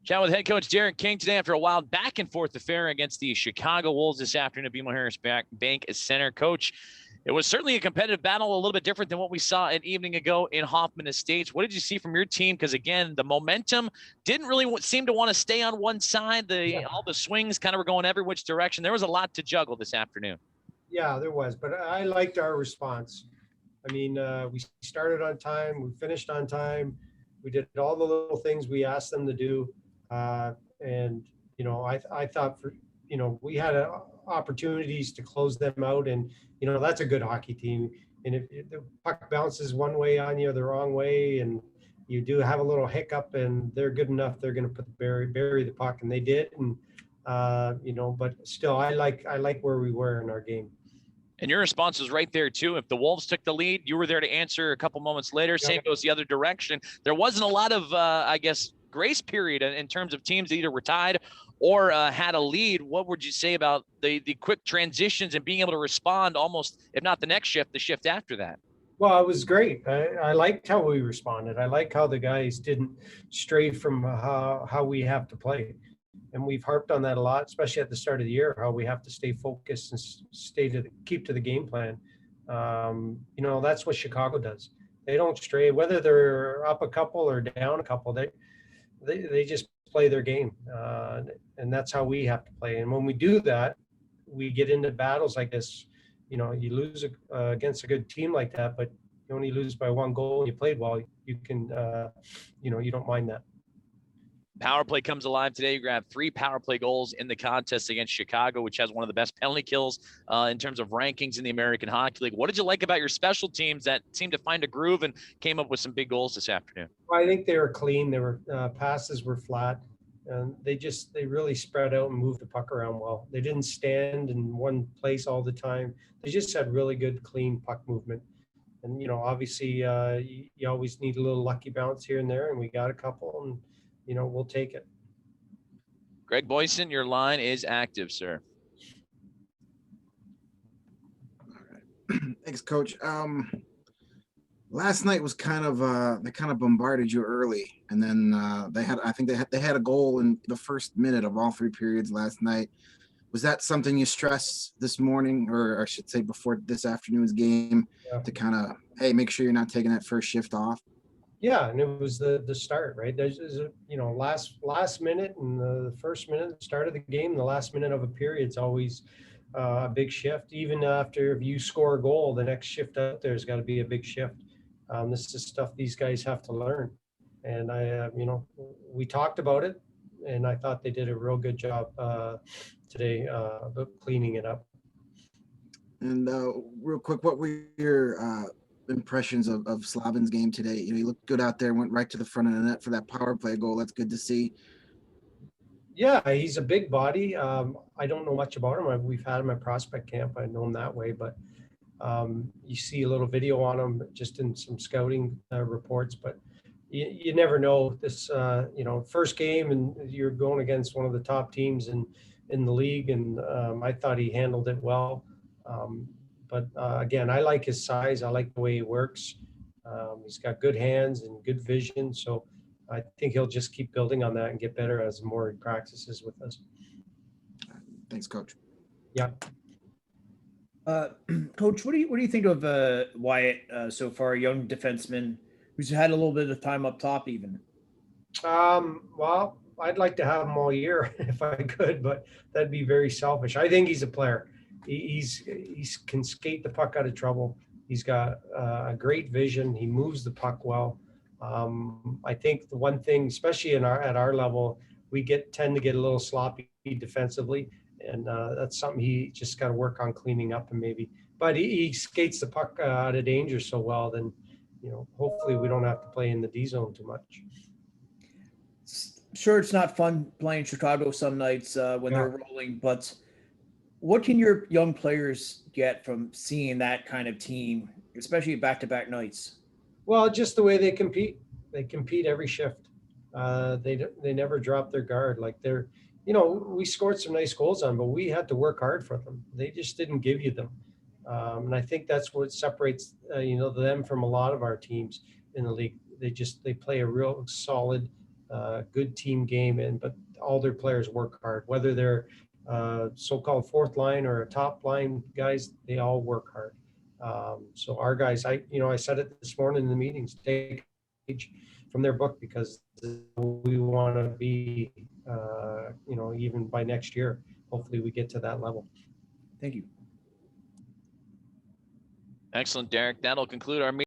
Chat with head coach Derek King today after a wild back and forth affair against the Chicago Wolves this afternoon at BMO Harris Bank Center. Coach, it was certainly a competitive battle, a little bit different than what we saw an evening ago in Hoffman Estates. What did you see from your team? Because again, the momentum didn't really seem to want to stay on one side. All the swings kind of were going every which direction. There was a lot to juggle this afternoon. Yeah, there was, but I liked our response. I mean, we started on time, we finished on time, we did all the little things we asked them to do, and I thought we had opportunities to close them out, and that's a good hockey team. And if the puck bounces one way on you or the wrong way, and you do have a little hiccup, and they're good enough, they're going to bury the puck, and they did. And but still, I like where we were in our game. And your response was right there, too. If the Wolves took the lead, you were there to answer a couple moments later. Same goes the other direction. There wasn't a lot of, grace period in terms of teams that either were tied or had a lead. What would you say about the quick transitions and being able to respond almost, if not the next shift, the shift after that? Well, it was great. I liked how we responded. I like how the guys didn't stray from how we have to play. And we've harped on that a lot, especially at the start of the year, how we have to stay focused and keep to the game plan. That's what Chicago does. They don't stray, whether they're up a couple or down a couple. They just play their game, and that's how we have to play. And when we do that, we get into battles like this. You lose against a good team like that, but you only lose by one goal. And you played well. You can, you don't mind that. Power play comes alive today. You grabbed 3 power play goals in the contest against Chicago, which has one of the best penalty kills in terms of rankings in the American Hockey League. What did you like about your special teams that seemed to find a groove and came up with some big goals this afternoon? I think they were clean. They were passes were flat, and they really spread out and moved the puck around well. They didn't stand in one place all the time. They just had really good, clean puck movement. And obviously, you always need a little lucky bounce here and there, and we got a couple, and we'll take it. Greg Boyson, your line is active, sir. All right. Thanks, Coach. Last night was kind of they kind of bombarded you early, and then they had a goal in the first minute of all 3 periods last night. Was that something you stressed this morning, or I should say before this afternoon's game, to kind of, hey, make sure you're not taking that first shift off? Yeah, and it was the start, right? There's last minute and the first minute, start of the game, the last minute of a period is always a big shift. Even after if you score a goal, the next shift out there's got to be a big shift. This is stuff these guys have to learn, and we talked about it, and I thought they did a real good job today about cleaning it up. And real quick, what were your impressions of Slavin's game today? He looked good out there, went right to the front of the net for that power play goal. That's good to see. Yeah, he's a big body. I don't know much about him. We've had him at prospect camp. I know him that way, but you see a little video on him just in some scouting reports, but you never know. This first game, and you're going against one of the top teams in the league, and I thought he handled it well. But again, I like his size. I like the way he works. He's got good hands and good vision. So I think he'll just keep building on that and get better as more he practices with us. Thanks, Coach. Yeah. Coach, what do you think of Wyatt so far, a young defenseman who's had a little bit of time up top even? Well, I'd like to have him all year if I could, but that'd be very selfish. I think he's a player. He can skate the puck out of trouble. He's got a great vision. He moves the puck well. I think the one thing, especially at our level, we tend to get a little sloppy defensively, and that's something he just got to work on cleaning up. And maybe, but he skates the puck out of danger so well. Then, hopefully we don't have to play in the D zone too much. Sure, it's not fun playing Chicago some nights when they're rolling, but what can your young players get from seeing that kind of team, especially back-to-back nights? Well, just the way they compete. They compete every shift. They never drop their guard. Like we scored some nice goals on, but we had to work hard for them. They just didn't give you them. And I think that's what separates, them from a lot of our teams in the league. They play a real solid good team game, but all their players work hard, whether they're so-called fourth line or a top line guys, they all work hard. So our guys, I said it this morning in the meetings, take a page from their book, because we want to be, even by next year, hopefully we get to that level. Thank you. Excellent, Derek. That'll conclude our meeting.